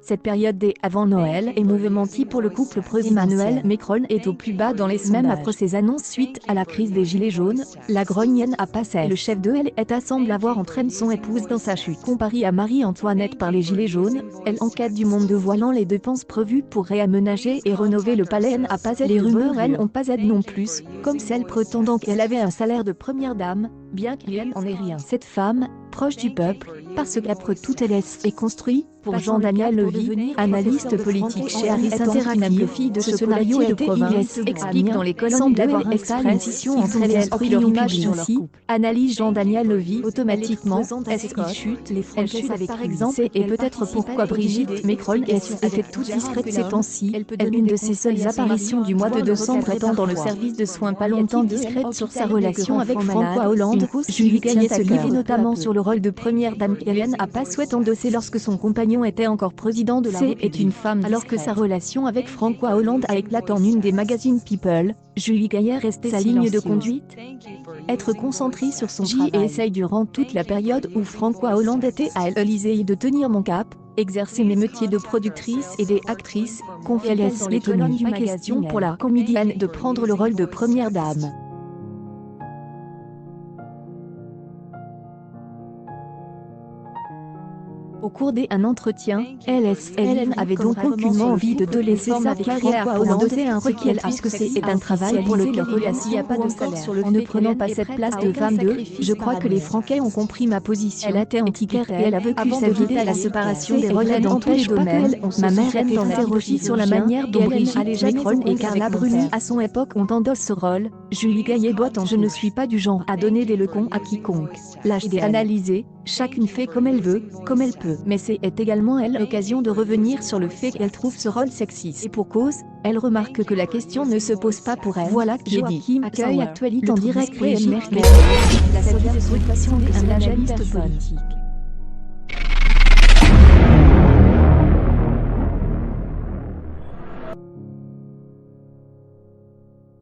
Cette période des avant Noël est mouvementée pour le couple Emmanuel Macron est au plus bas dans les sondages. Même après ses annonces suite à la crise des Gilets jaunes, la grognenne a passé. Le chef de l'État semble avoir entraîné son épouse dans sa chute. Comparée à Marie-Antoinette par les Gilets jaunes, elle enquête du monde dévoilant les dépenses prévues pour réaménager et rénover le palais n'a pas aidé. Les rumeurs n'ont pas aidé non plus, comme celle prétendant qu'elle avait un salaire de première dame, bien qu'il n'en ait rien. Cette femme, proche du peuple, parce qu'après tout elle est construit, pour Jean-Daniel Levy, analyste politique chez Harris Interactive, fille de ce scénario et de province, explique dans les colonnes d'avoir exposition entre elle et l'esprit leur image sur leur couple. Analyse Jean-Daniel Levy, automatiquement, est-ce qu'il chute, les Français avec par exemple, et peut-être pourquoi Brigitte Macron était toute discrète ces temps-ci, une de ses seules apparitions du mois de décembre étant dans le service de soins pas longtemps discrète sur sa relation avec François Hollande. Julie Gaillet se livre notamment sur le rôle de première dame qu'Hélène n'a pas souhaité endosser lorsque son compagnon était encore président de la République. Est une femme alors que sa relation avec François Hollande a éclaté en une des magazines People. Julie Gaillet restait sa ligne de conduite. Être concentrée sur son travail et essaye durant toute la période où François Hollande était à l'Élysée de tenir mon cap, exercer mes métiers de productrice et d'actrice, confie les tenues du question pour la comédienne de prendre le rôle de première dame. Au cours d'un entretien, Hélène avait donc aucunement envie de laisser sa carrière pour endosser un rôle puisque c'est un travail pour lequel il n'y a pas de salaire. En ne prenant pas cette place de femme je crois que les Franquais ont compris ma position. Elle était antiquaire et elle a vécu sa vie à la séparation des relais dans tous les domaines. Ma mère était interrogée sur la manière dont Brigitte Macron et Carla Bruni à son époque ont endossé ce rôle. Julie Gaillet botte je ne suis pas du genre à donner des leçons à quiconque. Lâche d'analyser, chacune fait comme elle veut, comme elle peut. Mais c'est également elle l'occasion de revenir sur le fait qu'elle trouve ce rôle sexiste. Et pour cause, elle remarque que la question ne se pose pas pour elle. Voilà qui est dit. Accueil actualité en direct Brigitte Macron. La sollicitation d'un analyste politique.